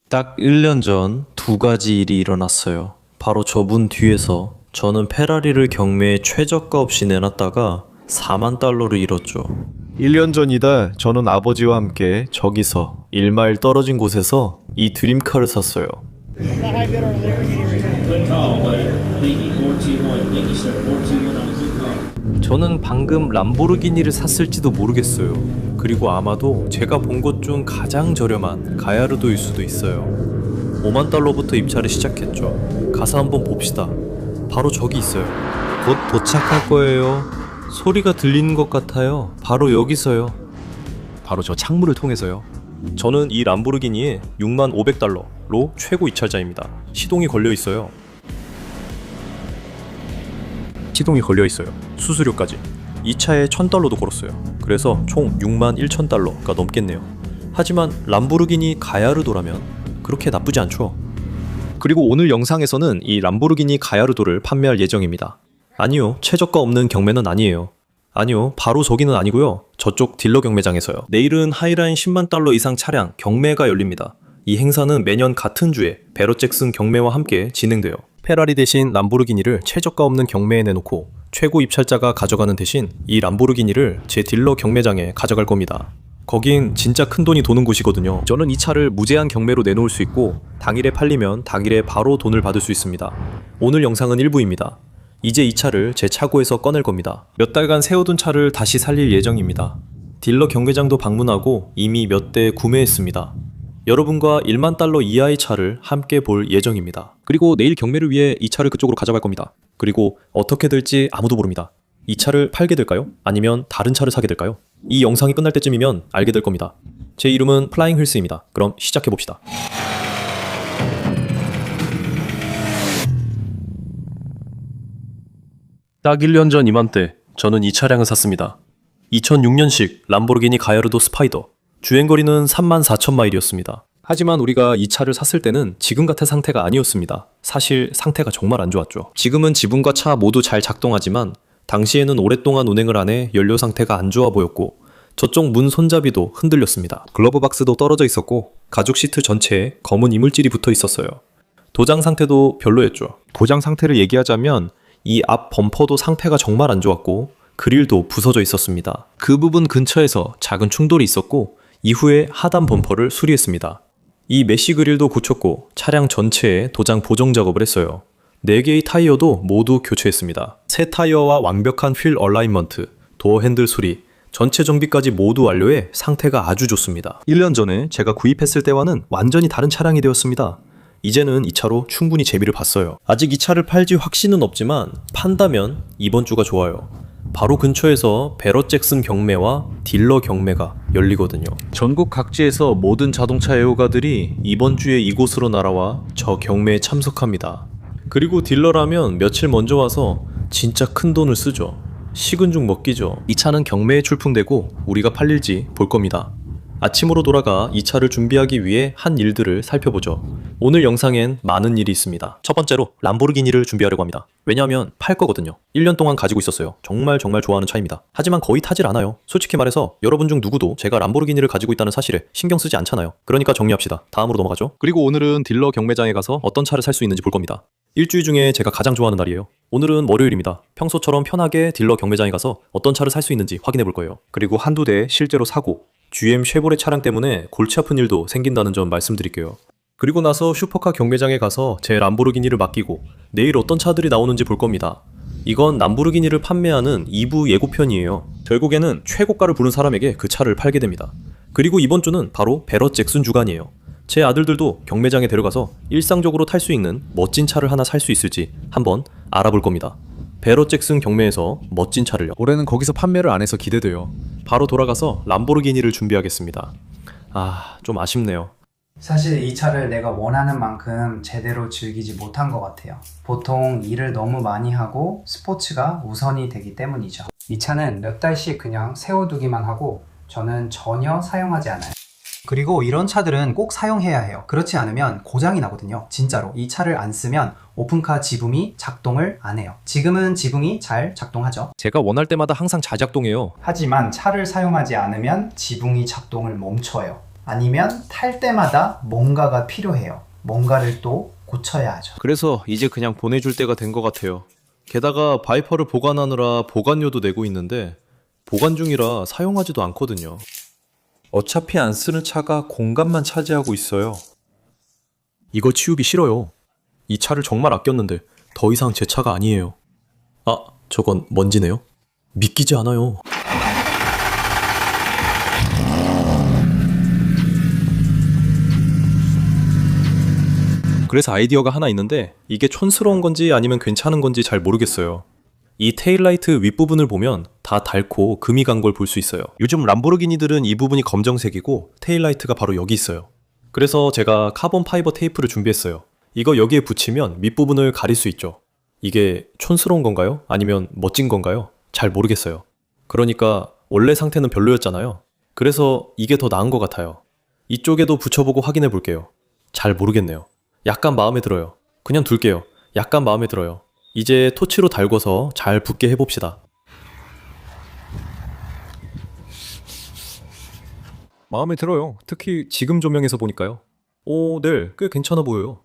딱 1년 전 두 가지 일이 일어났어요. 바로 저분 뒤에서 저는 페라리를 경매에 최저가 없이 내놨다가 4만 달러를 잃었죠. 1년 전이다. 저는 아버지와 함께 저기서 1마일 떨어진 곳에서 이 드림카를 샀어요. 저는 방금 람보르기니를 샀을지도 모르겠어요. 그리고 아마도 제가 본 것 중 가장 저렴한 가야르도일 수도 있어요. 5만 달러부터 입찰을 시작했죠. 가서 한번 봅시다. 바로 저기 있어요. 곧 도착할 거예요. 소리가 들리는 것 같아요. 바로 여기서요. 바로 저 창문을 통해서요. 저는 이 람보르기니에 6만 500달러로 최고 입찰자입니다. 시동이 걸려 있어요. 시동이 걸려 있어요. 수수료까지. 이 차에 1000달러도 걸었어요. 그래서 총 6만 1000달러가 넘겠네요. 하지만 람보르기니 가야르도라면 그렇게 나쁘지 않죠. 그리고 오늘 영상에서는 이 람보르기니 가야르도를 판매할 예정입니다. 아니요, 최저가 없는 경매는 아니에요. 아니요, 바로 저기는 아니고요. 저쪽 딜러 경매장에서요. 내일은 하이라인 10만 달러 이상 차량 경매가 열립니다. 이 행사는 매년 같은 주에 베러 잭슨 경매와 함께 진행돼요. 페라리 대신 람보르기니를 최저가 없는 경매에 내놓고 최고 입찰자가 가져가는 대신 이 람보르기니를 제 딜러 경매장에 가져갈 겁니다. 거긴 진짜 큰 돈이 도는 곳이거든요. 저는 이 차를 무제한 경매로 내놓을 수 있고 당일에 팔리면 당일에 바로 돈을 받을 수 있습니다. 오늘 영상은 일부입니다. 이제 이 차를 제 차고에서 꺼낼 겁니다. 몇 달간 세워둔 차를 다시 살릴 예정입니다. 딜러 경매장도 방문하고 이미 몇 대 구매했습니다. 여러분과 1만 달러 이하의 차를 함께 볼 예정입니다. 그리고 내일 경매를 위해 이 차를 그쪽으로 가져갈 겁니다. 그리고 어떻게 될지 아무도 모릅니다. 이 차를 팔게 될까요? 아니면 다른 차를 사게 될까요? 이 영상이 끝날 때쯤이면 알게 될 겁니다. 제 이름은 플라잉 휠스입니다. 그럼 시작해봅시다. 딱 1년 전 이맘때 저는 이 차량을 샀습니다. 2006년식 람보르기니 가야르도 스파이더. 주행거리는 34,000마일이었습니다. 하지만 우리가 이 차를 샀을 때는 지금 같은 상태가 아니었습니다. 사실 상태가 정말 안 좋았죠. 지금은 지붕과 차 모두 잘 작동하지만 당시에는 오랫동안 운행을 안 해 연료 상태가 안 좋아 보였고 저쪽 문 손잡이도 흔들렸습니다. 글러브 박스도 떨어져 있었고 가죽 시트 전체에 검은 이물질이 붙어 있었어요. 도장 상태도 별로였죠. 도장 상태를 얘기하자면 이 앞 범퍼도 상태가 정말 안 좋았고 그릴도 부서져 있었습니다. 그 부분 근처에서 작은 충돌이 있었고 이후에 하단 범퍼를 수리했습니다. 이 메쉬 그릴도 고쳤고 차량 전체에 도장 보정 작업을 했어요. 4개의 타이어도 모두 교체했습니다. 새 타이어와 완벽한 휠 얼라인먼트, 도어 핸들 수리, 전체 정비까지 모두 완료해 상태가 아주 좋습니다. 1년 전에 제가 구입했을 때와는 완전히 다른 차량이 되었습니다. 이제는 이 차로 충분히 재미를 봤어요. 아직 이 차를 팔지 확신은 없지만 판다면 이번 주가 좋아요. 바로 근처에서 베러 잭슨 경매와 딜러 경매가 열리거든요. 전국 각지에서 모든 자동차 애호가들이 이번 주에 이곳으로 날아와 저 경매에 참석합니다. 그리고 딜러라면 며칠 먼저 와서 진짜 큰 돈을 쓰죠. 식은 죽 먹기죠. 이 차는 경매에 출품되고 우리가 팔릴지 볼 겁니다. 아침으로 돌아가 이 차를 준비하기 위해 한 일들을 살펴보죠. 오늘 영상엔 많은 일이 있습니다. 첫 번째로 람보르기니를 준비하려고 합니다. 왜냐하면 팔 거거든요. 1년 동안 가지고 있었어요. 정말 좋아하는 차입니다. 하지만 거의 타질 않아요. 솔직히 말해서 여러분 중 누구도 제가 람보르기니를 가지고 있다는 사실에 신경 쓰지 않잖아요. 그러니까 정리합시다. 다음으로 넘어가죠. 그리고 오늘은 딜러 경매장에 가서 어떤 차를 살 수 있는지 볼 겁니다. 일주일 중에 제가 가장 좋아하는 날이에요. 오늘은 월요일입니다. 평소처럼 편하게 딜러 경매장에 가서 어떤 차를 살 수 있는지 확인해 볼 거예요. 그리고 한두 대 실제로 사고 GM 쉐보레 차량 때문에 골치 아픈 일도 생긴다는 점 말씀드릴게요. 그리고 나서 슈퍼카 경매장에 가서 제 람보르기니를 맡기고 내일 어떤 차들이 나오는지 볼 겁니다. 이건 람보르기니를 판매하는 2부 예고편이에요. 결국에는 최고가를 부른 사람에게 그 차를 팔게 됩니다. 그리고 이번 주는 바로 베러 잭슨 주간이에요. 제 아들들도 경매장에 데려가서 일상적으로 탈 수 있는 멋진 차를 하나 살 수 있을지 한번 알아볼 겁니다. 베러 잭슨 경매에서 멋진 차를요. 올해는 거기서 판매를 안 해서 기대돼요. 바로 돌아가서 람보르기니를 준비하겠습니다. 좀 아쉽네요. 사실 이 차를 내가 원하는 만큼 제대로 즐기지 못한 것 같아요. 보통 일을 너무 많이 하고 스포츠가 우선이 되기 때문이죠. 이 차는 몇 달씩 그냥 세워두기만 하고 저는 전혀 사용하지 않아요. 그리고 이런 차들은 꼭 사용해야 해요. 그렇지 않으면 고장이 나거든요. 진짜로 이 차를 안 쓰면 오픈카 지붕이 작동을 안 해요. 지금은 지붕이 잘 작동하죠. 제가 원할 때마다 항상 잘 작동해요. 하지만 차를 사용하지 않으면 지붕이 작동을 멈춰요. 아니면 탈 때마다 뭔가가 필요해요. 뭔가를 또 고쳐야 하죠. 그래서 이제 그냥 보내줄 때가 된 것 같아요. 게다가 바이퍼를 보관하느라 보관료도 내고 있는데 보관 중이라 사용하지도 않거든요. 어차피 안 쓰는 차가 공간만 차지하고 있어요. 이거 치우기 싫어요. 이 차를 정말 아꼈는데 더 이상 제 차가 아니에요. 아, 저건 먼지네요. 믿기지 않아요. 그래서 아이디어가 하나 있는데 이게 촌스러운 건지 아니면 괜찮은 건지 잘 모르겠어요. 이 테일라이트 윗부분을 보면 다 닳고 금이 간 걸 볼 수 있어요. 요즘 람보르기니들은 이 부분이 검정색이고 테일라이트가 바로 여기 있어요. 그래서 제가 카본 파이버 테이프를 준비했어요. 이거 여기에 붙이면 밑부분을 가릴 수 있죠. 이게 촌스러운 건가요? 아니면 멋진 건가요? 잘 모르겠어요. 그러니까 원래 상태는 별로였잖아요. 그래서 이게 더 나은 것 같아요. 이쪽에도 붙여보고 확인해 볼게요. 잘 모르겠네요. 약간 마음에 들어요. 그냥 둘게요. 약간 마음에 들어요. 이제 토치로 달궈서 잘 붙게 해봅시다. 마음에 들어요. 특히 지금 조명에서 보니까요. 오, 네, 꽤 괜찮아 보여요.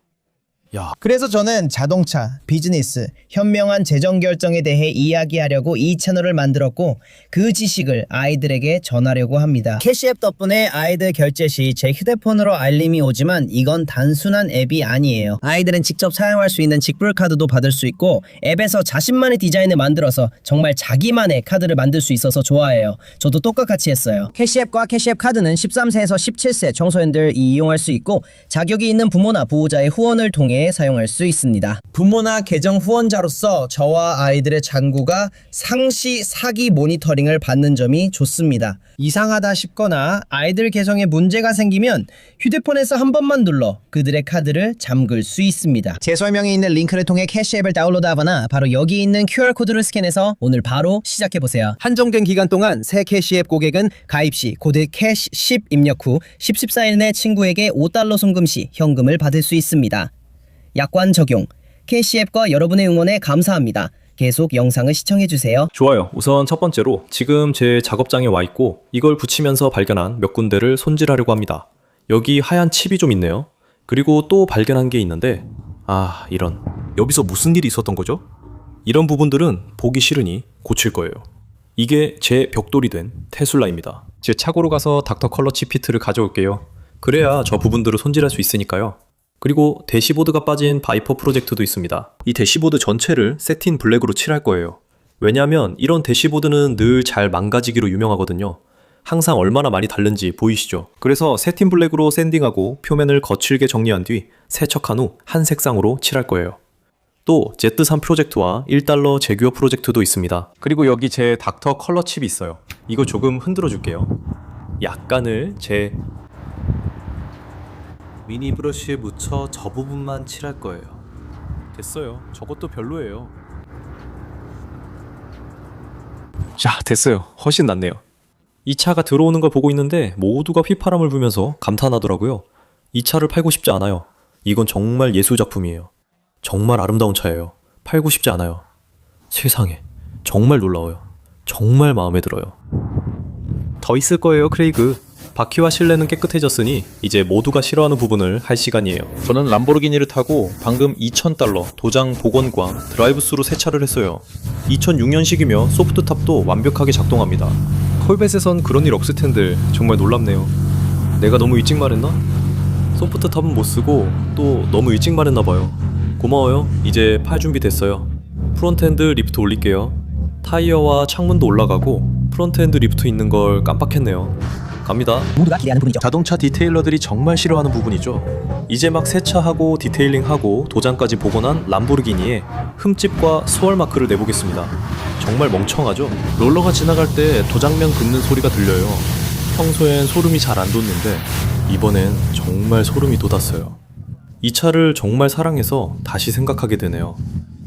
그래서 저는 자동차, 비즈니스, 현명한 재정 결정에 대해 이야기하려고 이 채널을 만들었고 그 지식을 아이들에게 전하려고 합니다. 캐시앱 덕분에 아이들 결제 시 제 휴대폰으로 알림이 오지만 이건 단순한 앱이 아니에요. 아이들은 직접 사용할 수 있는 직불카드도 받을 수 있고 앱에서 자신만의 디자인을 만들어서 정말 자기만의 카드를 만들 수 있어서 좋아해요. 저도 똑같이 했어요. 캐시앱과 캐시앱 카드는 13세에서 17세 청소년들이 이용할 수 있고 자격이 있는 부모나 보호자의 후원을 통해 사용할 수 있습니다. 부모나 계정 후원자로서 저와 아이들의 잔고가 상시 사기 모니터링을 받는 점이 좋습니다. 이상하다 싶거나 아이들 계정에 문제가 생기면 휴대폰에서 한 번만 눌러 그들의 카드를 잠글 수 있습니다. 제 설명에 있는 링크를 통해 캐시앱을 다운로드하거나 바로 여기 있는 QR코드를 스캔해서 오늘 바로 시작해보세요. 한정된 기간 동안 새 캐시앱 고객은 가입 시 코드 캐시10 입력 후 14일 내 친구에게 $5 송금 시 현금을 받을 수 있습니다. 약관 적용. 캐시앱과 여러분의 응원에 감사합니다. 계속 영상을 시청해주세요. 좋아요. 우선 첫 번째로 지금 제 작업장에 와 있고 이걸 붙이면서 발견한 몇 군데를 손질하려고 합니다. 여기 하얀 칩이 좀 있네요. 그리고 또 발견한 게 있는데 이런. 여기서 무슨 일이 있었던 거죠? 이런 부분들은 보기 싫으니 고칠 거예요. 이게 제 벽돌이 된 테슬라입니다. 제 차고로 가서 닥터 컬러 칩 피트를 가져올게요. 그래야 저 부분들을 손질할 수 있으니까요. 그리고 대시보드가 빠진 바이퍼 프로젝트도 있습니다. 이 대시보드 전체를 세틴 블랙으로 칠할 거예요. 왜냐하면 이런 대시보드는 늘 잘 망가지기로 유명하거든요. 항상 얼마나 많이 다른지 보이시죠? 그래서 세틴 블랙으로 샌딩하고 표면을 거칠게 정리한 뒤 세척한 후 한 색상으로 칠할 거예요. 또 Z3 프로젝트와 $1 제규어 프로젝트도 있습니다. 그리고 여기 제 닥터 컬러 칩이 있어요. 이거 조금 흔들어 줄게요. 약간을 제 미니 브러쉬에 묻혀 저 부분만 칠할 거예요. 됐어요. 저것도 별로예요. 자, 됐어요. 훨씬 낫네요. 이 차가 들어오는 걸 보고 있는데 모두가 휘파람을 불면서 감탄하더라고요. 이 차를 팔고 싶지 않아요. 이건 정말 예술작품이에요. 정말 아름다운 차예요. 팔고 싶지 않아요. 세상에. 정말 놀라워요. 정말 마음에 들어요. 더 있을 거예요, 크레이그. 바퀴와 실내는 깨끗해졌으니 이제 모두가 싫어하는 부분을 할 시간이에요. 저는 람보르기니를 타고 방금 $2,000 도장 복원과 드라이브스루 세차를 했어요. 2006년식이며 소프트탑도 완벽하게 작동합니다. 콜벳에선 그런 일 없을 텐데 정말 놀랍네요. 내가 너무 일찍 말했나? 소프트탑은 못 쓰고 또 너무 일찍 말했나 봐요. 고마워요. 이제 팔 준비 됐어요. 프론트엔드 리프트 올릴게요. 타이어와 창문도 올라가고 프론트엔드 리프트 있는 걸 깜빡했네요. 갑니다. 모두가 기대하는 부분이죠. 자동차 디테일러들이 정말 싫어하는 부분이죠. 이제 막 세차하고 디테일링하고 도장까지 복원한 람보르기니의 흠집과 스월 마크를 내보겠습니다. 정말 멍청하죠? 롤러가 지나갈 때 도장면 긋는 소리가 들려요. 평소엔 소름이 잘 안 돋는데 이번엔 정말 소름이 돋았어요. 이 차를 정말 사랑해서 다시 생각하게 되네요.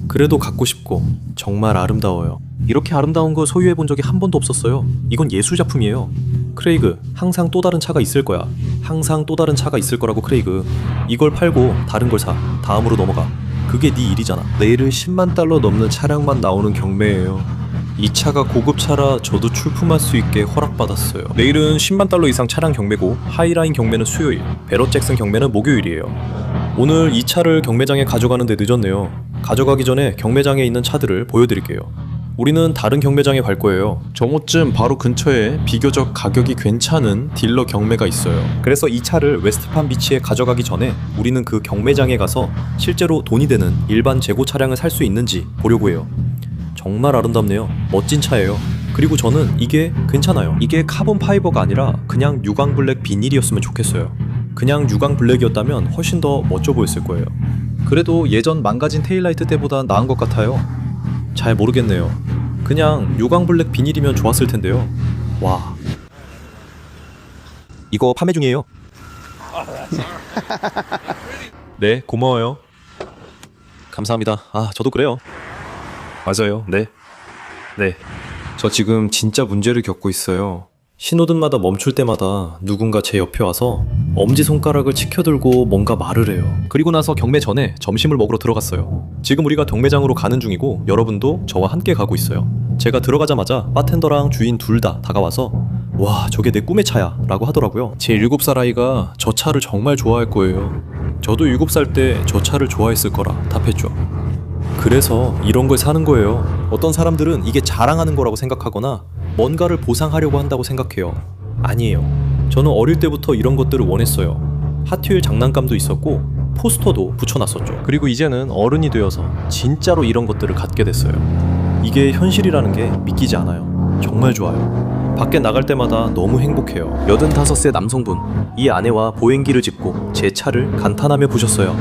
그래도 갖고 싶고 정말 아름다워요. 이렇게 아름다운 걸 소유해본 적이 한 번도 없었어요. 이건 예술작품이에요. 크레이그, 항상 또 다른 차가 있을 거야. 항상 또 다른 차가 있을 거라고, 크레이그. 이걸 팔고 다른 걸 사. 다음으로 넘어가. 그게 네 일이잖아. 내일은 $100,000 넘는 차량만 나오는 경매예요. 이 차가 고급차라 저도 출품할 수 있게 허락받았어요. 내일은 10만 달러 이상 차량 경매고 하이라인 경매는 수요일, 베럿 잭슨 경매는 목요일이에요. 오늘 이 차를 경매장에 가져가는데 늦었네요. 가져가기 전에 경매장에 있는 차들을 보여드릴게요. 우리는 다른 경매장에 갈 거예요. 정오쯤 바로 근처에 비교적 가격이 괜찮은 딜러 경매가 있어요. 그래서 이 차를 웨스트팜 비치에 가져가기 전에 우리는 그 경매장에 가서 실제로 돈이 되는 일반 재고 차량을 살 수 있는지 보려고 해요. 정말 아름답네요. 멋진 차예요. 그리고 저는 이게 괜찮아요. 이게 카본 파이버가 아니라 그냥 유광 블랙 비닐이었으면 좋겠어요. 그냥 유광 블랙이었다면 훨씬 더 멋져 보였을 거예요. 그래도 예전 망가진 테일라이트 때보다 나은 것 같아요. 잘 모르겠네요. 그냥 유광 블랙 비닐이면 좋았을 텐데요. 와. 이거 판매 중이에요. 네, 고마워요. 감사합니다. 아, 저도 그래요. 맞아요. 네. 네. 저 지금 진짜 문제를 겪고 있어요. 신호등마다 멈출 때마다 누군가 제 옆에 와서 엄지손가락을 치켜들고 뭔가 말을 해요. 그리고 나서 경매 전에 점심을 먹으러 들어갔어요. 지금 우리가 경매장으로 가는 중이고 여러분도 저와 함께 가고 있어요. 제가 들어가자마자 바텐더랑 주인 둘 다 다가와서 와, 저게 내 꿈의 차야 라고 하더라고요. 제 7살 아이가 저 차를 정말 좋아할 거예요. 저도 7살 때 저 차를 좋아했을 거라 답했죠. 그래서 이런 걸 사는 거예요. 어떤 사람들은 이게 자랑하는 거라고 생각하거나 뭔가를 보상하려고 한다고 생각해요. 아니에요. 저는 어릴 때부터 이런 것들을 원했어요. 핫휠 장난감도 있었고 포스터도 붙여놨었죠. 그리고 이제는 어른이 되어서 진짜로 이런 것들을 갖게 됐어요. 이게 현실이라는 게 믿기지 않아요. 정말 좋아요. 밖에 나갈 때마다 너무 행복해요. 85세 남성분, 이 아내와 보행기를 짚고 제 차를 감탄하며 보셨어요.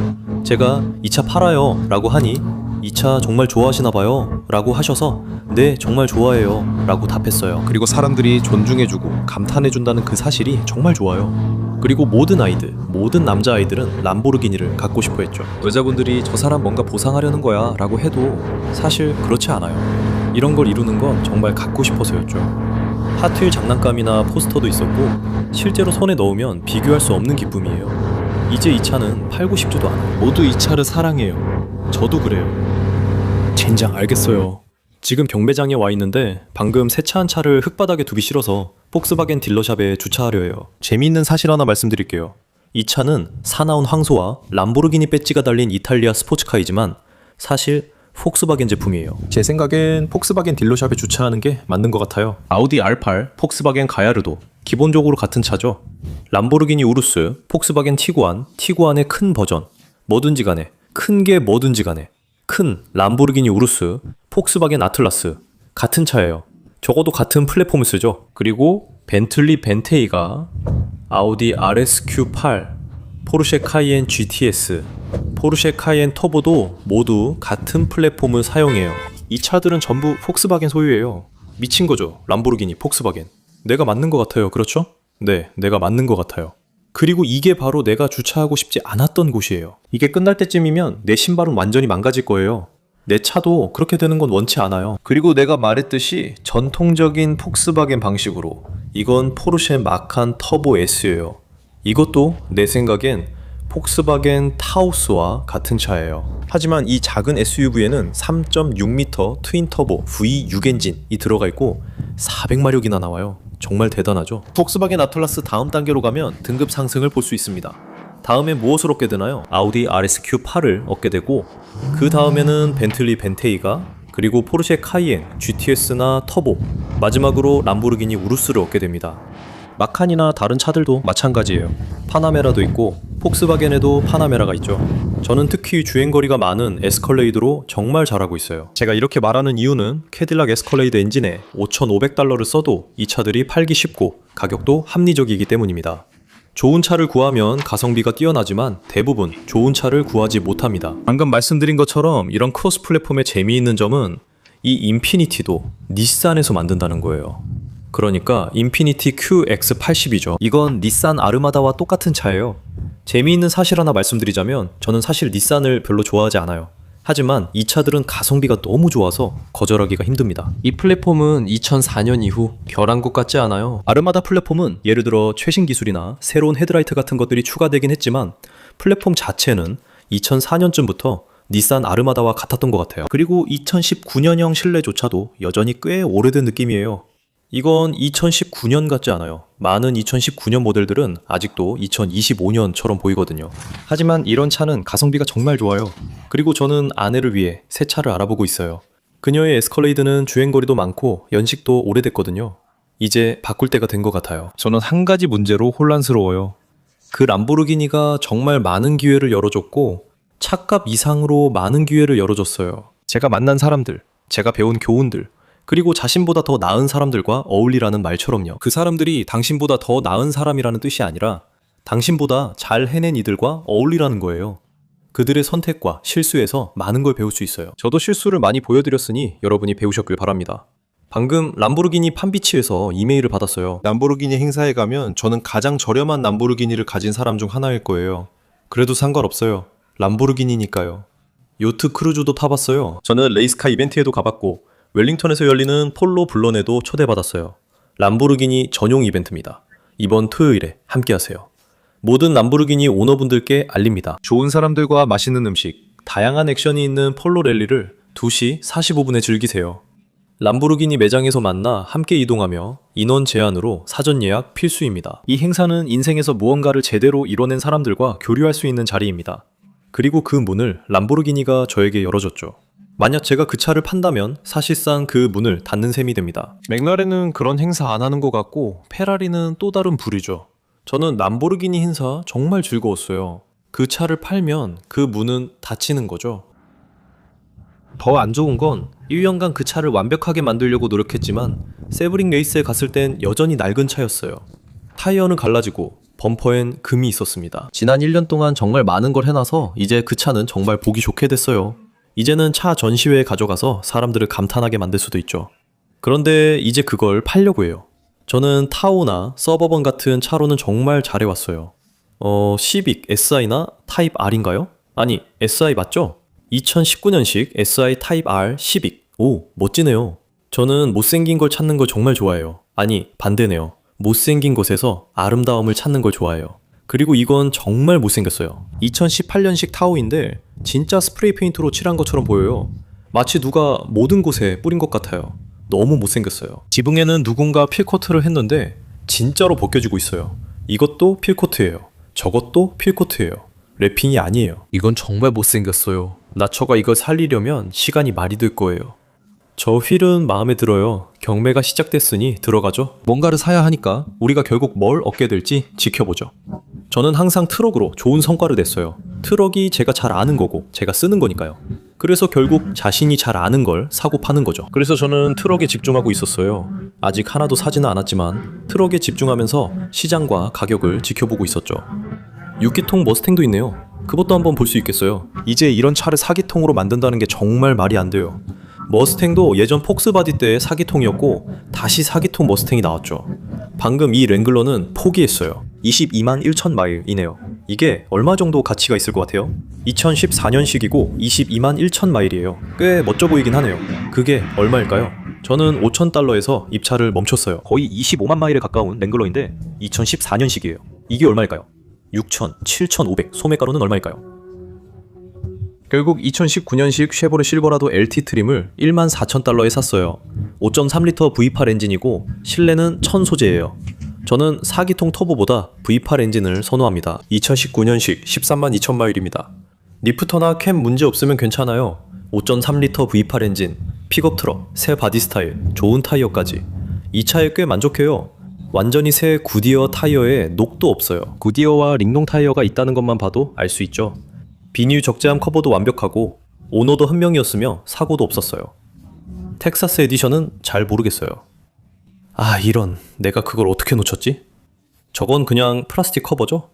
제가 이 차 팔아요 라고 하니 이 차 정말 좋아하시나 봐요 라고 하셔서 네, 정말 좋아해요 라고 답했어요. 그리고 사람들이 존중해주고 감탄해준다는 그 사실이 정말 좋아요. 그리고 모든 아이들, 모든 남자아이들은 람보르기니를 갖고 싶어 했죠. 여자분들이 저 사람 뭔가 보상하려는 거야 라고 해도 사실 그렇지 않아요. 이런 걸 이루는 건 정말 갖고 싶어서였죠. 핫휠 장난감이나 포스터도 있었고 실제로 손에 넣으면 비교할 수 없는 기쁨이에요. 이제 이 차는 팔고 싶지도 않아요. 모두 이 차를 사랑해요. 저도 그래요. 젠장, 알겠어요. 지금 경매장에 와 있는데 방금 세차한 차를 흙바닥에 두기 싫어서 폭스바겐 딜러샵에 주차하려 해요. 재미있는 사실 하나 말씀드릴게요. 이 차는 사나운 황소와 람보르기니 배지가 달린 이탈리아 스포츠카이지만 사실 폭스바겐 제품이에요. 제 생각엔 폭스바겐 딜러샵에 주차하는 게 맞는 것 같아요. 아우디 R8, 폭스바겐 가야르도 기본적으로 같은 차죠. 람보르기니 우루스, 폭스바겐 티구안, 티구안의 큰 버전. 뭐든지 간에, 큰 게 뭐든지 간에 큰 람보르기니 우루스, 폭스바겐 아틀라스 같은 차예요. 적어도 같은 플랫폼을 쓰죠. 그리고 벤틀리 벤테이가 아우디 RSQ8, 포르쉐 카이엔 GTS, 포르쉐 카이엔 터보도 모두 같은 플랫폼을 사용해요. 이 차들은 전부 폭스바겐 소유예요. 미친 거죠. 람보르기니, 폭스바겐. 내가 맞는 것 같아요. 그렇죠? 네, 내가 맞는 것 같아요. 그리고 이게 바로 내가 주차하고 싶지 않았던 곳이에요. 이게 끝날 때쯤이면 내 신발은 완전히 망가질 거예요. 내 차도 그렇게 되는 건 원치 않아요. 그리고 내가 말했듯이 전통적인 폭스바겐 방식으로 이건 포르쉐 마칸 터보 S예요. 이것도 내 생각엔 폭스바겐 타우스와 같은 차예요. 하지만 이 작은 SUV에는 3.6m 트윈 터보 V6 엔진이 들어가 있고 400마력이나 나와요. 정말 대단하죠. 폭스바겐 아틀라스 다음 단계로 가면 등급 상승을 볼 수 있습니다. 다음에 무엇을 얻게 되나요? 아우디 RSQ8을 얻게 되고 그 다음에는 벤틀리 벤테이가, 그리고 포르쉐 카이엔, GTS나 터보, 마지막으로 람보르기니 우루스를 얻게 됩니다. 마칸이나 다른 차들도 마찬가지예요. 파나메라도 있고 폭스바겐에도 파나메라가 있죠. 저는 특히 주행거리가 많은 에스컬레이드로 정말 잘하고 있어요. 제가 이렇게 말하는 이유는 캐딜락 에스컬레이드 엔진에 $5,500를 써도 이 차들이 팔기 쉽고 가격도 합리적이기 때문입니다. 좋은 차를 구하면 가성비가 뛰어나지만 대부분 좋은 차를 구하지 못합니다. 방금 말씀드린 것처럼 이런 크로스 플랫폼의 재미있는 점은 이 인피니티도 닛산에서 만든다는 거예요. 그러니까 인피니티 QX80이죠. 이건 닛산 아르마다와 똑같은 차예요. 재미있는 사실 하나 말씀드리자면 저는 사실 닛산을 별로 좋아하지 않아요. 하지만 이 차들은 가성비가 너무 좋아서 거절하기가 힘듭니다. 이 플랫폼은 2004년 이후 결한 것 같지 않아요. 아르마다 플랫폼은 예를 들어 최신 기술이나 새로운 헤드라이트 같은 것들이 추가되긴 했지만 플랫폼 자체는 2004년쯤부터 닛산 아르마다와 같았던 것 같아요. 그리고 2019년형 실내조차도 여전히 꽤 오래된 느낌이에요. 이건 2019년 같지 않아요. 많은 2019년 모델들은 아직도 2025년처럼 보이거든요. 하지만 이런 차는 가성비가 정말 좋아요. 그리고 저는 아내를 위해 새 차를 알아보고 있어요. 그녀의 에스컬레이드는 주행거리도 많고 연식도 오래됐거든요. 이제 바꿀 때가 된 것 같아요. 저는 한 가지 문제로 혼란스러워요. 그 람보르기니가 정말 많은 기회를 열어줬고 차값 이상으로 많은 기회를 열어줬어요. 제가 만난 사람들, 제가 배운 교훈들, 그리고 자신보다 더 나은 사람들과 어울리라는 말처럼요. 그 사람들이 당신보다 더 나은 사람이라는 뜻이 아니라 당신보다 잘 해낸 이들과 어울리라는 거예요. 그들의 선택과 실수에서 많은 걸 배울 수 있어요. 저도 실수를 많이 보여드렸으니 여러분이 배우셨길 바랍니다. 방금 람보르기니 판비치에서 이메일을 받았어요. 람보르기니 행사에 가면 저는 가장 저렴한 람보르기니를 가진 사람 중 하나일 거예요. 그래도 상관없어요. 람보르기니니까요. 요트 크루즈도 타봤어요. 저는 레이스카 이벤트에도 가봤고 웰링턴에서 열리는 폴로 블런에도 초대받았어요. 람보르기니 전용 이벤트입니다. 이번 토요일에 함께하세요. 모든 람보르기니 오너분들께 알립니다. 좋은 사람들과 맛있는 음식, 다양한 액션이 있는 폴로 랠리를 2시 45분에 즐기세요. 람보르기니 매장에서 만나 함께 이동하며 인원 제한으로 사전 예약 필수입니다. 이 행사는 인생에서 무언가를 제대로 이뤄낸 사람들과 교류할 수 있는 자리입니다. 그리고 그 문을 람보르기니가 저에게 열어줬죠. 만약 제가 그 차를 판다면 사실상 그 문을 닫는 셈이 됩니다. 맥라렌은 그런 행사 안 하는 것 같고 페라리는 또 다른 부류죠. 저는 람보르기니 행사 정말 즐거웠어요. 그 차를 팔면 그 문은 닫히는 거죠. 더 안 좋은 건 1년간 그 차를 완벽하게 만들려고 노력했지만 세브링 레이스에 갔을 땐 여전히 낡은 차였어요. 타이어는 갈라지고 범퍼엔 금이 있었습니다. 지난 1년 동안 정말 많은 걸 해놔서 이제 그 차는 정말 보기 좋게 됐어요. 이제는 차 전시회에 가져가서 사람들을 감탄하게 만들 수도 있죠. 그런데 이제 그걸 팔려고 해요. 저는 타오나 서버번 같은 차로는 정말 잘해왔어요. 시빅 SI나 타입 R인가요? 아니, SI 맞죠? 2019년식 SI 타입 R 시빅. 오, 멋지네요. 저는 못생긴 걸 찾는 걸 정말 좋아해요. 아니, 반대네요. 못생긴 곳에서 아름다움을 찾는 걸 좋아해요. 그리고 이건 정말 못생겼어요. 2018년식 타오인데 진짜 스프레이 페인트로 칠한 것처럼 보여요. 마치 누가 모든 곳에 뿌린 것 같아요. 너무 못생겼어요. 지붕에는 누군가 필코트를 했는데 진짜로 벗겨지고 있어요. 이것도 필코트예요. 저것도 필코트예요. 랩핑이 아니에요. 이건 정말 못생겼어요. 나처가 이걸 살리려면 시간이 말이 될 거예요. 저 휠은 마음에 들어요. 경매가 시작됐으니 들어가죠. 뭔가를 사야 하니까 우리가 결국 뭘 얻게 될지 지켜보죠. 저는 항상 트럭으로 좋은 성과를 냈어요. 트럭이 제가 잘 아는 거고 제가 쓰는 거니까요. 그래서 결국 자신이 잘 아는 걸 사고 파는 거죠. 그래서 저는 트럭에 집중하고 있었어요. 아직 하나도 사지는 않았지만 트럭에 집중하면서 시장과 가격을 지켜보고 있었죠. 6기통 머스탱도 있네요. 그것도 한번 볼 수 있겠어요. 이제 이런 차를 4기통으로 만든다는 게 정말 말이 안 돼요. 머스탱도 예전 폭스바디 때의 4기통이었고 다시 4기통 머스탱이 나왔죠. 방금 이 랭글러는 포기했어요. 22만 1천 마일이네요. 이게 얼마 정도 가치가 있을 것 같아요? 2014년식이고 22만 1천 마일이에요. 꽤 멋져 보이긴 하네요. 그게 얼마일까요? 저는 5,000달러에서 입찰을 멈췄어요. 거의 25만 마일에 가까운 랭글러인데 2014년식이에요. 이게 얼마일까요? 6,000, 7,500, 소매가로는 얼마일까요? 결국 2019년식 쉐보레 실버라도 LT 트림을 14,000달러에 샀어요. 5.3리터 V8 엔진이고 실내는 1000 소재예요. 저는 4기통 터보보다 V8 엔진을 선호합니다. 2019년식 13만 2천 마일입니다. 리프터나 캠 문제 없으면 괜찮아요. 5.3리터 V8 엔진, 픽업 트럭, 새 바디 스타일, 좋은 타이어까지. 이 차에 꽤 만족해요. 완전히 새 구디어 타이어에 녹도 없어요. 구디어와 링농 타이어가 있다는 것만 봐도 알 수 있죠. 비닐 적재함 커버도 완벽하고 오너도 한 명이었으며 사고도 없었어요. 텍사스 에디션은 잘 모르겠어요. 아, 이런, 내가 그걸 어떻게 놓쳤지? 저건 그냥 플라스틱 커버죠?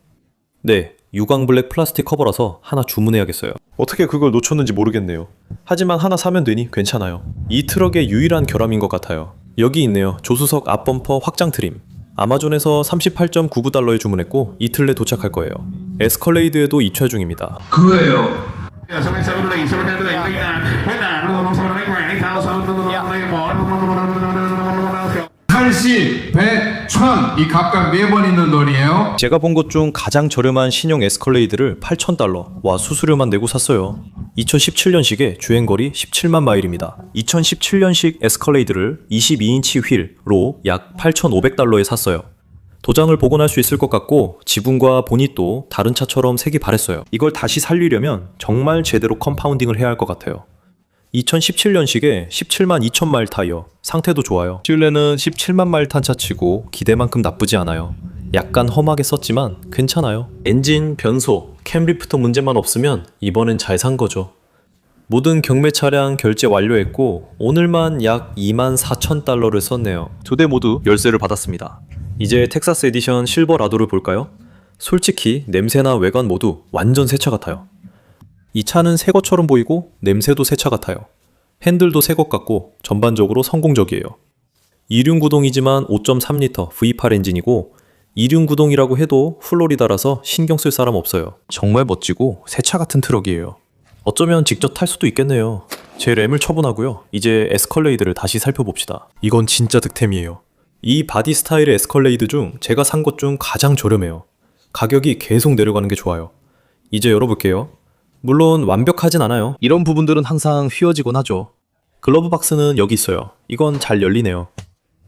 네, 유광 블랙 플라스틱 커버라서 하나 주문해야겠어요. 어떻게 그걸 놓쳤는지 모르겠네요. 하지만 하나 사면 되니 괜찮아요. 이 트럭의 유일한 결함인 것 같아요. 여기 있네요. 조수석 앞범퍼 확장 트림. 아마존에서 38.99달러에 주문했고 이틀 내 도착할 거예요. 에스컬레이드에도 입찰 중입니다. 그거예요. 칼씨, 배, 천, 이 각각 4번 있는 돈이에요. 제가 본 것 중 가장 저렴한 신형 에스컬레이드를 8,000달러. 와, 수수료만 내고 샀어요. 2017년식의 주행거리 17만 마일입니다. 2017년식 에스컬레이드를 22인치 휠로 약 8,500달러에 샀어요. 도장을 복원할 수 있을 것 같고 지붕과 보닛도 다른 차처럼 색이 바랬어요. 이걸 다시 살리려면 정말 제대로 컴파운딩을 해야 할 것 같아요. 2017년식에 17만 2천 마일 타이어, 상태도 좋아요. 실내는 17만 마일 탄 차치고 기대만큼 나쁘지 않아요. 약간 험하게 썼지만 괜찮아요. 엔진, 변속, 캠리프터 문제만 없으면 이번엔 잘 산 거죠. 모든 경매 차량 결제 완료했고 오늘만 약 2만 4천 달러를 썼네요. 두 대 모두 열쇠를 받았습니다. 이제 텍사스 에디션 실버라도를 볼까요? 솔직히 냄새나 외관 모두 완전 새 차 같아요. 이 차는 새 것처럼 보이고 냄새도 새 차 같아요. 핸들도 새 것 같고 전반적으로 성공적이에요. 2륜 구동이지만 5.3L V8 엔진이고 2륜 구동이라고 해도 플로리다라서 신경 쓸 사람 없어요. 정말 멋지고 새 차 같은 트럭이에요. 어쩌면 직접 탈 수도 있겠네요. 제 램을 처분하고요. 이제 에스컬레이드를 다시 살펴봅시다. 이건 진짜 득템이에요. 이 바디 스타일의 에스컬레이드 중 제가 산 것 중 가장 저렴해요. 가격이 계속 내려가는 게 좋아요. 이제 열어볼게요. 물론 완벽하진 않아요. 이런 부분들은 항상 휘어지곤 하죠. 글러브 박스는 여기 있어요. 이건 잘 열리네요.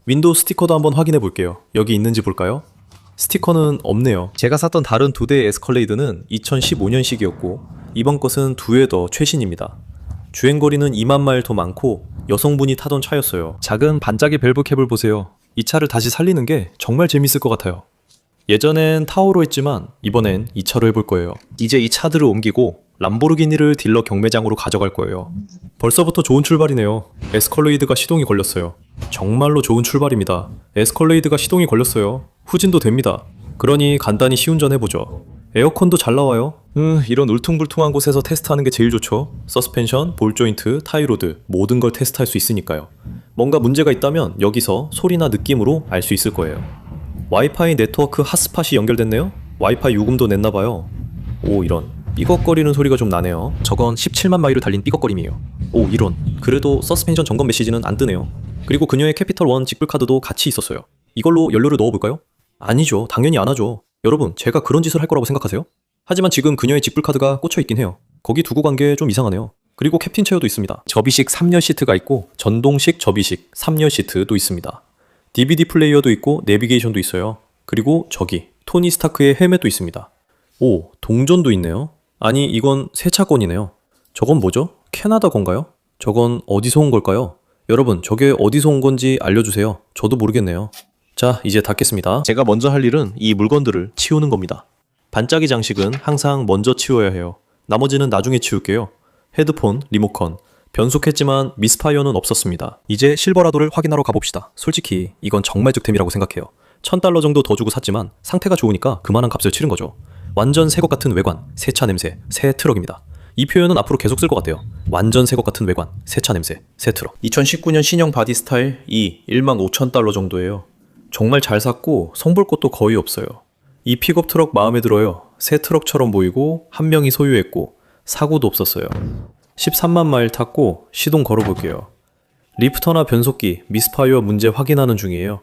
윈도우 스티커도 한번 확인해 볼게요. 여기 있는지 볼까요? 스티커는 없네요. 제가 샀던 다른 두 대의 에스컬레이드는 2015년식이었고 이번 것은 두 회 더 최신입니다. 주행거리는 2만 마일 더 많고 여성분이 타던 차였어요. 작은 반짝이 밸브 캡을 보세요. 이 차를 다시 살리는 게 정말 재밌을 것 같아요. 예전엔 타오로 했지만 이번엔 이 차로 해볼 거예요. 이제 이 차들을 옮기고 람보르기니를 딜러 경매장으로 가져갈 거예요. 벌써부터 좋은 출발이네요. 에스컬레이드가 시동이 걸렸어요. 정말로 좋은 출발입니다. 에스컬레이드가 시동이 걸렸어요. 후진도 됩니다. 그러니 간단히 시운전 해보죠. 에어컨도 잘 나와요. 이런 울퉁불퉁한 곳에서 테스트하는 게 제일 좋죠. 서스펜션, 볼 조인트, 타이로드 모든 걸 테스트할 수 있으니까요. 뭔가 문제가 있다면 여기서 소리나 느낌으로 알 수 있을 거예요. 와이파이 네트워크 핫스팟이 연결됐네요. 와이파이 요금도 냈나봐요. 오, 이런 삐걱거리는 소리가 좀 나네요. 저건 17만 마일을 달린 삐걱거림이에요. 오, 이런. 그래도 서스펜션 점검 메시지는 안 뜨네요. 그리고 그녀의 캐피털 원 직불카드도 같이 있었어요. 이걸로 연료를 넣어볼까요? 아니죠. 당연히 안 하죠. 여러분, 제가 그런 짓을 할 거라고 생각하세요? 하지만 지금 그녀의 직불카드가 꽂혀있긴 해요. 거기 두고 간 게 좀 이상하네요. 그리고 캡틴 체어도 있습니다. 접이식 3열 시트가 있고 전동식 접이식 3열 시트도 있습니다. DVD 플레이어도 있고 내비게이션도 있어요. 그리고 저기 토니 스타크의 헬멧도 있습니다. 오, 동전도 있네요. 아니, 이건 새 차권이네요. 저건 뭐죠? 캐나다 건가요? 저건 어디서 온 걸까요? 여러분, 저게 어디서 온 건지 알려주세요. 저도 모르겠네요. 자, 이제 닫겠습니다. 제가 먼저 할 일은 이 물건들을 치우는 겁니다. 반짝이 장식은 항상 먼저 치워야 해요. 나머지는 나중에 치울게요. 헤드폰, 리모컨, 변속했지만 미스파이어는 없었습니다. 이제 실버라도를 확인하러 가봅시다. 솔직히 이건 정말 득템이라고 생각해요. $1,000 정도 더 주고 샀지만 상태가 좋으니까 그만한 값을 치른 거죠. 완전 새 것 같은 외관, 새 차 냄새, 새 트럭입니다. 이 표현은 앞으로 계속 쓸 것 같아요. 완전 새 것 같은 외관, 새 차 냄새, 새 트럭. 2019년 신형 바디 스타일 15,000달러 정도예요. 정말 잘 샀고 성볼 것도 거의 없어요. 이 픽업 트럭 마음에 들어요. 새 트럭처럼 보이고 한 명이 소유했고 사고도 없었어요. 13만 마일 탔고 시동 걸어볼게요. 리프터나 변속기, 미스파이어 문제 확인하는 중이에요.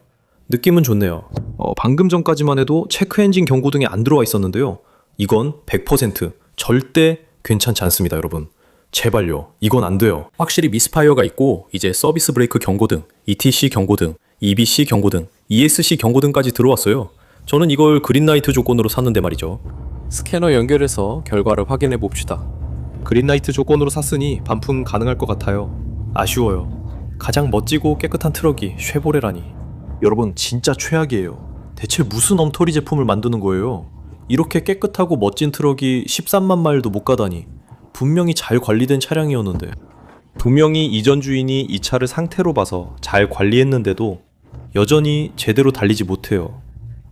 느낌은 좋네요. 방금 전까지만 해도 체크 엔진 경고등이 안 들어와 있었는데요. 이건 100% 절대 괜찮지 않습니다, 여러분. 제발요. 이건 안 돼요. 확실히 미스파이어가 있고 이제 서비스 브레이크 경고등, ETC 경고등, EBC 경고등, ESC 경고등까지 들어왔어요. 저는 이걸 그린라이트 조건으로 샀는데 말이죠. 스캐너 연결해서 결과를 확인해 봅시다. 그린라이트 조건으로 샀으니 반품 가능할 것 같아요. 아쉬워요. 가장 멋지고 깨끗한 트럭이 쉐보레라니. 여러분, 진짜 최악이에요. 대체 무슨 엉터리 제품을 만드는 거예요? 이렇게 깨끗하고 멋진 트럭이 13만 마일도 못 가다니. 분명히 잘 관리된 차량이었는데. 분명히 이전 주인이 이 차를 상태로 봐서 잘 관리했는데도 여전히 제대로 달리지 못해요.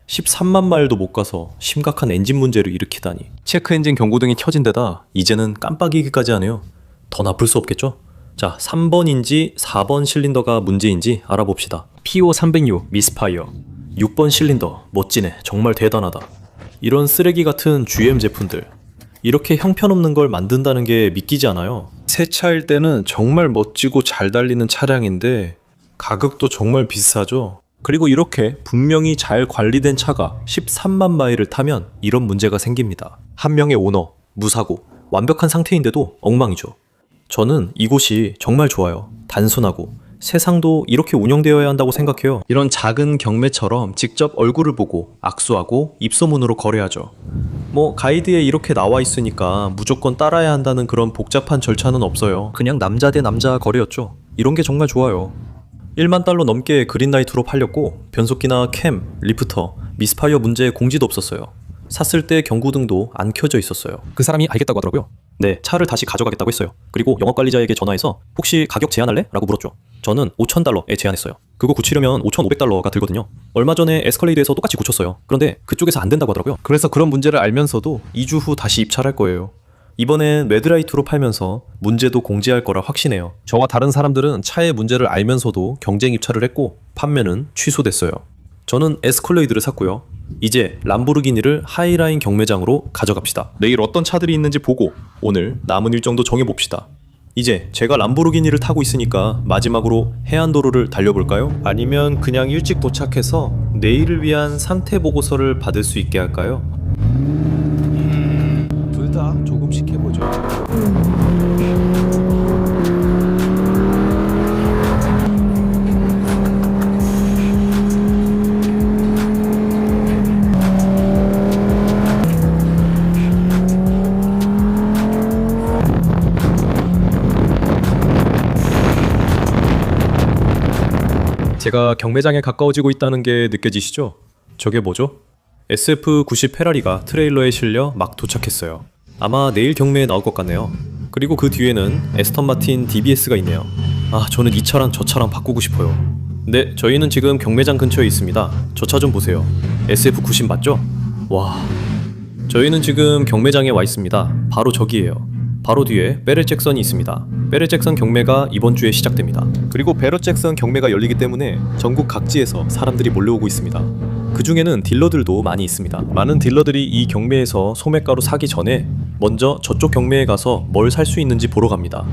13만 마일도 못 가서 심각한 엔진 문제를 일으키다니. 체크 엔진 경고등이 켜진 데다 이제는 깜빡이기까지 하네요. 더 나쁠 수 없겠죠? 자, 3번인지 4번 실린더가 문제인지 알아봅시다. PO306 미스파이어 6번 실린더 멋지네. 정말 대단하다. 이런 쓰레기 같은 GM 제품들 이렇게 형편없는 걸 만든다는 게 믿기지 않아요. 새 차일 때는 정말 멋지고 잘 달리는 차량인데 가격도 정말 비싸죠. 그리고 이렇게 분명히 잘 관리된 차가 13만 마일을 타면 이런 문제가 생깁니다. 한 명의 오너, 무사고, 완벽한 상태인데도 엉망이죠. 저는 이곳이 정말 좋아요. 단순하고 세상도 이렇게 운영되어야 한다고 생각해요. 이런 작은 경매처럼 직접 얼굴을 보고 악수하고 입소문으로 거래하죠. 뭐 가이드에 이렇게 나와 있으니까 무조건 따라야 한다는 그런 복잡한 절차는 없어요. 그냥 남자 대 남자 거래였죠. 이런 게 정말 좋아요. 1만 달러 넘게 그린라이트로 팔렸고 변속기나 캠, 리프터, 미스파이어 문제에 공지도 없었어요. 샀을 때 경고등도 안 켜져 있었어요. 그 사람이 알겠다고 하더라고요. 네, 차를 다시 가져가겠다고 했어요. 그리고 영업관리자에게 전화해서 혹시 가격 제한할래? 라고 물었죠. 저는 5,000달러에 제한했어요. 그거 고치려면 5,500달러가 들거든요. 얼마 전에 에스컬레이드에서 똑같이 고쳤어요. 그런데 그쪽에서 안 된다고 하더라고요. 그래서 그런 문제를 알면서도 2주 후 다시 입찰할 거예요. 이번엔 레드라이트로 팔면서 문제도 공지할 거라 확신해요. 저와 다른 사람들은 차의 문제를 알면서도 경쟁 입찰을 했고 판매는 취소됐어요. 저는 에스컬레이드를 샀고요. 이제 람보르기니를 하이라인 경매장으로 가져갑시다. 내일 어떤 차들이 있는지 보고 오늘 남은 일정도 정해봅시다. 이제 제가 람보르기니를 타고 있으니까 마지막으로 해안도로를 달려볼까요? 아니면 그냥 일찍 도착해서 내일을 위한 상태 보고서를 받을 수 있게 할까요? 둘 다 조금씩 해보죠. 제가 경매장에 가까워지고 있다는 게 느껴지시죠? 저게 뭐죠? SF90 페라리가 트레일러에 실려 막 도착했어요. 아마 내일 경매에 나올 것 같네요. 그리고 그 뒤에는 에스턴 마틴 DBS가 있네요. 아, 저는 이 차랑 저 차랑 바꾸고 싶어요. 네, 저희는 지금 경매장 근처에 있습니다. 저 차 좀 보세요. SF90 맞죠? 와, 저희는 지금 경매장에 와 있습니다. 바로 저기예요. 바로 뒤에 베렛 잭슨이 있습니다. 베렛 잭슨 경매가 이번 주에 시작됩니다. 그리고 베렛 잭슨 경매가 열리기 때문에 전국 각지에서 사람들이 몰려오고 있습니다. 그 중에는 딜러들도 많이 있습니다. 많은 딜러들이 이 경매에서 소매가로 사기 전에 먼저 저쪽 경매에 가서 뭘 살 수 있는지 보러 갑니다.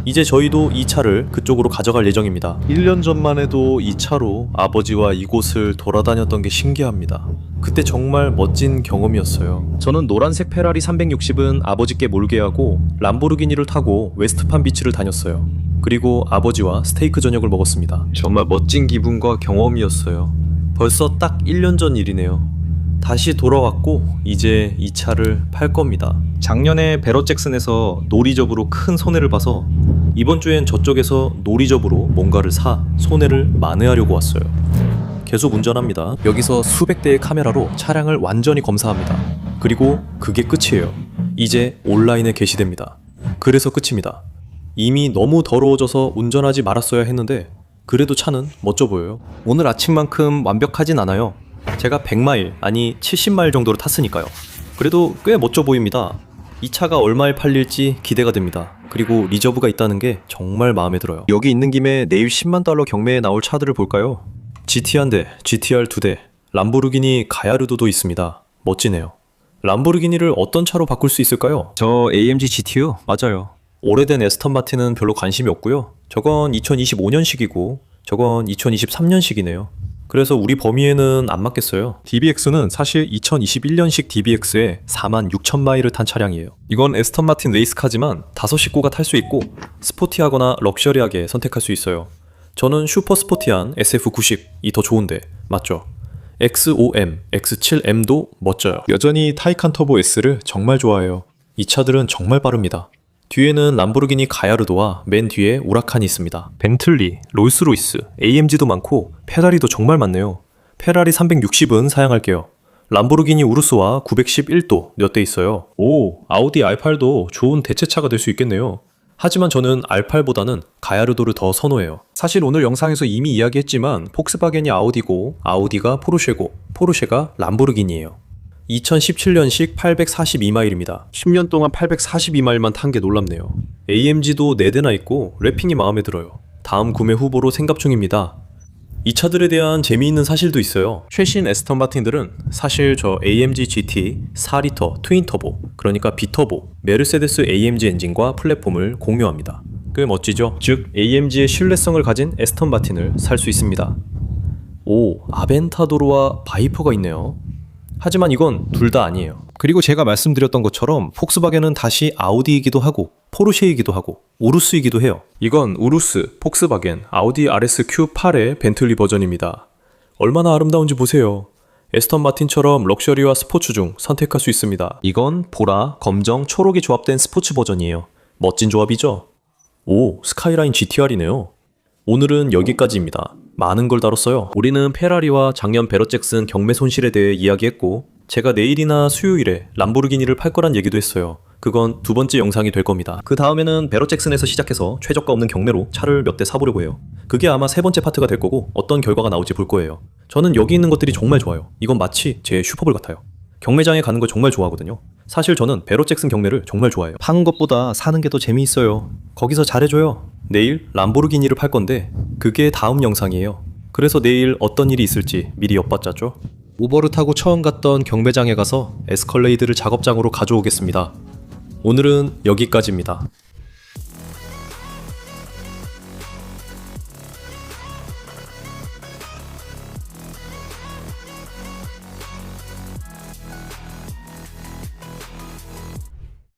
이제 저희도 이 차를 그쪽으로 가져갈 예정입니다. 1년 전만 해도 이 차로 아버지와 이곳을 돌아다녔던 게 신기합니다. 그때 정말 멋진 경험이었어요. 저는 노란색 페라리 360은 아버지께 몰게하고 람보르기니를 타고 웨스트팜 비치를 다녔어요. 그리고 아버지와 스테이크 저녁을 먹었습니다. 정말 멋진 기분과 경험이었어요. 벌써 딱 1년 전 일이네요. 다시 돌아왔고 이제 이 차를 팔 겁니다. 작년에 베럿 잭슨에서 놀이접으로 큰 손해를 봐서 이번 주엔 저쪽에서 놀이접으로 뭔가를 사 손해를 만회하려고 왔어요. 계속 운전합니다. 여기서 수백 대의 카메라로 차량을 완전히 검사합니다. 그리고 그게 끝이에요. 이제 온라인에 게시됩니다. 그래서 끝입니다. 이미 너무 더러워져서 운전하지 말았어야 했는데 그래도 차는 멋져 보여요. 오늘 아침만큼 완벽하진 않아요. 제가 100마일 아니 70마일 정도를 탔으니까요. 그래도 꽤 멋져 보입니다. 이 차가 얼마에 팔릴지 기대가 됩니다. 그리고 리저브가 있다는 게 정말 마음에 들어요. 여기 있는 김에 내일 10만 달러 경매에 나올 차들을 볼까요? GT 1대, GTR 2대, 람보르기니 가야르도도 있습니다. 멋지네요. 람보르기니를 어떤 차로 바꿀 수 있을까요? 저 AMG GT요. 맞아요. 오래된 에스턴 마틴은 별로 관심이 없고요. 저건 2025년식이고 저건 2023년식이네요. 그래서 우리 범위에는 안 맞겠어요. DBX는 사실 2021년식 DBX에 46,000마일을 탄 차량이에요. 이건 에스턴 마틴 레이스카지만 5식구가 탈 수 있고 스포티하거나 럭셔리하게 선택할 수 있어요. 저는 슈퍼 스포티한 SF90이 더 좋은데 맞죠? X5M, X7M도 멋져요. 여전히 타이칸 터보 S를 정말 좋아해요. 이 차들은 정말 빠릅니다. 뒤에는 람보르기니 가야르도와 맨 뒤에 우라칸이 있습니다. 벤틀리, 롤스로이스, AMG도 많고 페라리도 정말 많네요. 페라리 360은 사양할게요. 람보르기니 우루스와 911도 몇 대 있어요. 오, 아우디 R8도 좋은 대체차가 될 수 있겠네요. 하지만 저는 R8보다는 가야르도를 더 선호해요. 사실 오늘 영상에서 이미 이야기했지만 폭스바겐이 아우디고 아우디가 포르쉐고 포르쉐가 람보르기니예요. 2017년식 842마일입니다. 10년 동안 842마일만 탄 게 놀랍네요. AMG도 4대나 있고 래핑이 마음에 들어요. 다음 구매 후보로 생각 중입니다. 이 차들에 대한 재미있는 사실도 있어요. 최신 에스턴 마틴들은 사실 저 AMG GT 4리터 트윈 터보, 그러니까 비터보, 메르세데스 AMG 엔진과 플랫폼을 공유합니다. 꽤 멋지죠? 즉 AMG의 신뢰성을 가진 에스턴 마틴을 살 수 있습니다. 오, 아벤타도르와 바이퍼가 있네요. 하지만 이건 둘 다 아니에요. 그리고 제가 말씀드렸던 것처럼 폭스바겐은 다시 아우디이기도 하고 포르쉐이기도 하고 우루스이기도 해요. 이건 우루스, 폭스바겐, 아우디 RS Q8의 벤틀리 버전입니다. 얼마나 아름다운지 보세요. 에스턴 마틴처럼 럭셔리와 스포츠 중 선택할 수 있습니다. 이건 보라, 검정, 초록이 조합된 스포츠 버전이에요. 멋진 조합이죠? 오, 스카이라인 GTR이네요. 오늘은 여기까지입니다. 많은 걸 다뤘어요. 우리는 페라리와 작년 베럿 잭슨 경매 손실에 대해 이야기했고, 제가 내일이나 수요일에 람보르기니를 팔 거란 얘기도 했어요. 그건 두 번째 영상이 될 겁니다. 그 다음에는 베럿 잭슨에서 시작해서 최저가 없는 경매로 차를 몇 대 사보려고 해요. 그게 아마 세 번째 파트가 될 거고 어떤 결과가 나올지 볼 거예요. 저는 여기 있는 것들이 정말 좋아요. 이건 마치 제 슈퍼볼 같아요. 경매장에 가는 걸 정말 좋아하거든요. 사실 저는 베럿 잭슨 경매를 정말 좋아해요. 파는 것보다 사는 게 더 재미있어요. 거기서 잘해줘요. 내일 람보르기니를 팔 건데 그게 다음 영상이에요. 그래서 내일 어떤 일이 있을지 미리 엿봤자죠. 우버를 타고 처음 갔던 경매장에 가서 에스컬레이드를 작업장으로 가져오겠습니다. 오늘은 여기까지입니다.